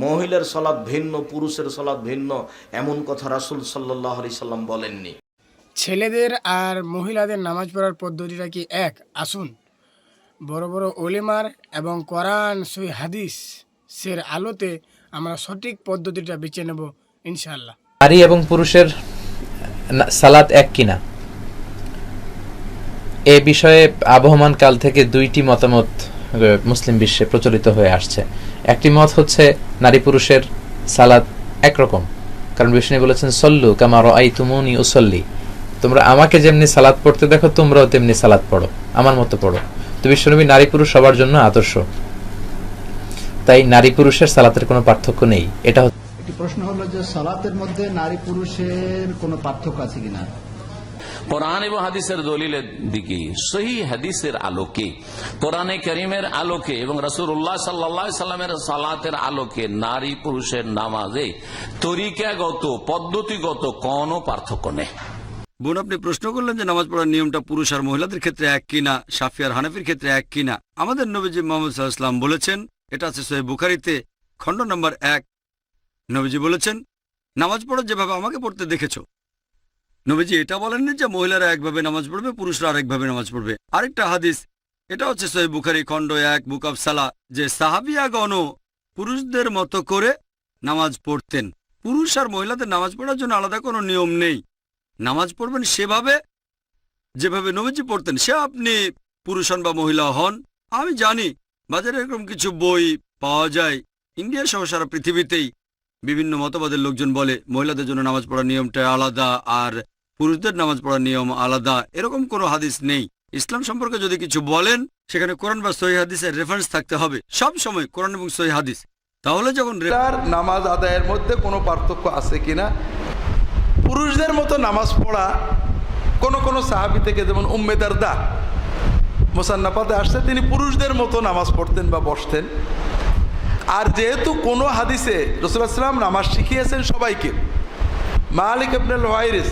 মহিলার সালাত ভিন্ন, পুরুষের সালাত ভিন্ন, এমন কথা রাসূল সাল্লাল্লাহু আলাইহি সাল্লাম বলেননি। ছেলেদের আর মহিলাদের নামাজ পড়ার পদ্ধতিটা কি এক? আসুন বড় বড় ওলেমার এবং কোরআন সহিহ হাদিসের আলোতে আমরা সঠিক পদ্ধতিটা বেছে নেব ইনশাআল্লাহ। নারী এবং পুরুষের সালাত এক কিনা, এ বিষয়ে আবহমান কাল থেকে দুইটি মতামত মুসলিম বিশ্বে প্রচলিত হয়ে আসছে। একটি মত হচ্ছে নারী পুরুষের সালাত একরকম, কারণ বিষ্ণু বলেছেন সল্লু কামা রাআইতুমুনি উসাল্লি, তোমরা আমাকে যেমনি সালাত পড়তে দেখো তোমরাও তেমনি সালাত পড়ো, আমার মতো পড়ো। তো বিশ্বনবী নারী পুরুষ সবার জন্য আদর্শ, তাই নারী পুরুষের সালাতের কোনো পার্থক্য নেই। এটা একটি প্রশ্ন হলো যে সালাতের মধ্যে নারী পুরুষের কোনো পার্থক্য আছে কিনা। কোরআন এবং হাদিসের দলিলের দিকে, সহিহ হাদিসের আলোকে, কোরআনে কারীমের আলোকে এবং রাসূলুল্লাহ সাল্লাল্লাহু আলাইহি সাল্লামের সালাতের আলোকে নারী পুরুষের নামাজে তরিকাগত পদ্ধতিগত কোনো পার্থক্য নেই। বোন, আপনি প্রশ্ন করলেন যে নামাজ পড়ার নিয়মটা পুরুষ আর মহিলাদের ক্ষেত্রে এক কিনা, শাফি আর হানাফির ক্ষেত্রে এক কিনা। আমাদের নবীজি মুহাম্মদ সাল্লাল্লাহু আলাইহি ওয়াসাল্লাম বলেছেন, এটা আছে সহিহ বুখারীতে খণ্ড নম্বর 1, নবীজি বলেছেন নামাজ পড়ো যেভাবে আমাকে পড়তে দেখেছো। নবীজি এটা বলেননি যে মহিলারা একভাবে নামাজ পড়বে, পুরুষরা আরেকভাবে নামাজ পড়বে। আরেকটা হাদিস, এটা হচ্ছে সহিহ বুখারী খণ্ড 1 বুক অফ সালাহ, যে সাহাবিয়াগণও পুরুষদের মতো করে নামাজ পড়তেন। পুরুষ আর মহিলাদের নামাজ পড়ার জন্য আলাদা কোনো নিয়ম নেই। নামাজ পড়বেন সেভাবে যেভাবে নবীজি পড়তেন, সে আপনি পুরুষ হন বা মহিলা হন। আমি জানি বাজারে এরকম কিছু বই পাওয়া যায়, ইন্ডিয়া সহ সারা পৃথিবীতেই বিভিন্ন মতবাদের লোকজন বলে মহিলাদের জন্য নামাজ পড়ার নিয়মটা আলাদা আর পুরুষদের নামাজ পড়ার নিয়ম আলাদা। এরকম কোনো হাদিস নেই। ইসলাম সম্পর্কে যদি কিছু বলেন সেখানে কোরআন বা সহিহ হাদিসের রেফারেন্স থাকতে হবে, সব সময় কোরআন এবং সহিহ হাদিস। তাহলে যখন নামাজ আদায়ের মধ্যে কোনো পার্থক্য আছে কিনা, পুরুষদের মতো নামাজ পড়া কোন কোন সাহাবী থেকে, যেমন উম্মে দারদা মুসান্নাফাতে আসছে, তিনি পুরুষদের মতো নামাজ পড়তেন বা বসতেন। আর যেহেতু কোনো হাদিসে রাসূলুল্লাহ সাল্লাল্লাহু আলাইহি ওয়াসাল্লাম নামাজ শিখিয়েছেন সবাইকে, মালিক ইবনে হুয়াইরিস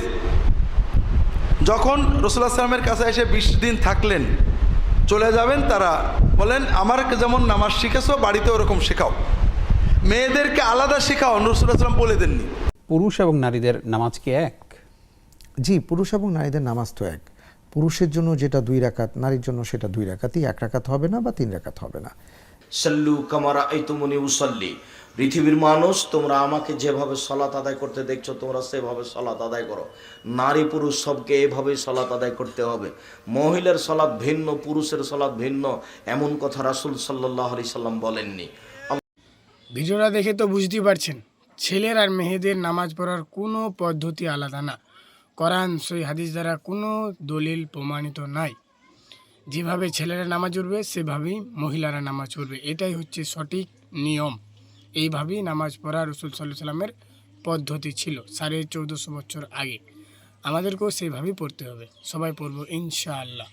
যখন রাসূলুল্লাহ সাল্লাল্লাহু আলাইহি ওয়াসাল্লামের কাছে এসে 20 দিন থাকলেন, চলে যাবেন, তারা বলেন আমাকে যেমন নামাজ শিখেছো বাড়িতে ওরকম শেখাও, মেয়েদেরকে আলাদা শেখাও। রাসূলুল্লাহ সাল্লাল্লাহু আলাইহি ওয়াসাল্লাম বলে দেননি। পুরুষ এবং নারীদের নামাজ কি এক? জি, পুরুষ এবং নারীদের নামাজ তো এক। পুরুষের জন্য যেটা 2 রাকাত, নারীর জন্য সেটা 2 রাকাতই, 1 রাকাত হবে না বা 3 রাকাত হবে না। সাল্লু কামা রাআইতুমুনি উসাল্লি, পৃথিবীর মানুষ তোমরা আমাকে যেভাবে সালাত আদায় করতে দেখছো তোমরা সেভাবে সালাত আদায় করো। নারী পুরুষ সবকে এভাবেই সালাত আদায় করতে হবে। মহিলার সালাত ভিন্ন, পুরুষের সালাত ভিন্ন, এমন কথা রাসূল সাল্লাল্লাহু আলাইহি সাল্লাম বলেননি। ভিডিওটা দেখে তো বুঝতেই পারছেন ছেলের আর মেয়েদের নামাজ পড়ার কোনো পদ্ধতি আলাদা না, কোরআন সহিহ হাদিস দ্বারা কোনো দলিল প্রমাণিত নাই। যেভাবে ছেলেরা নামাজ পড়বে সেভাবেই মহিলারা নামাজ পড়বে, এটাই হচ্ছে সঠিক নিয়ম। এইভাবেই নামাজ পড়া রাসূল সাল্লাল্লাহু আলাইহি সাল্লামের পদ্ধতি ছিল 1450 বছর আগে। আমাদেরকেও সেইভাবেই পড়তে হবে। সবাই পড়বো ইনশাআল্লাহ।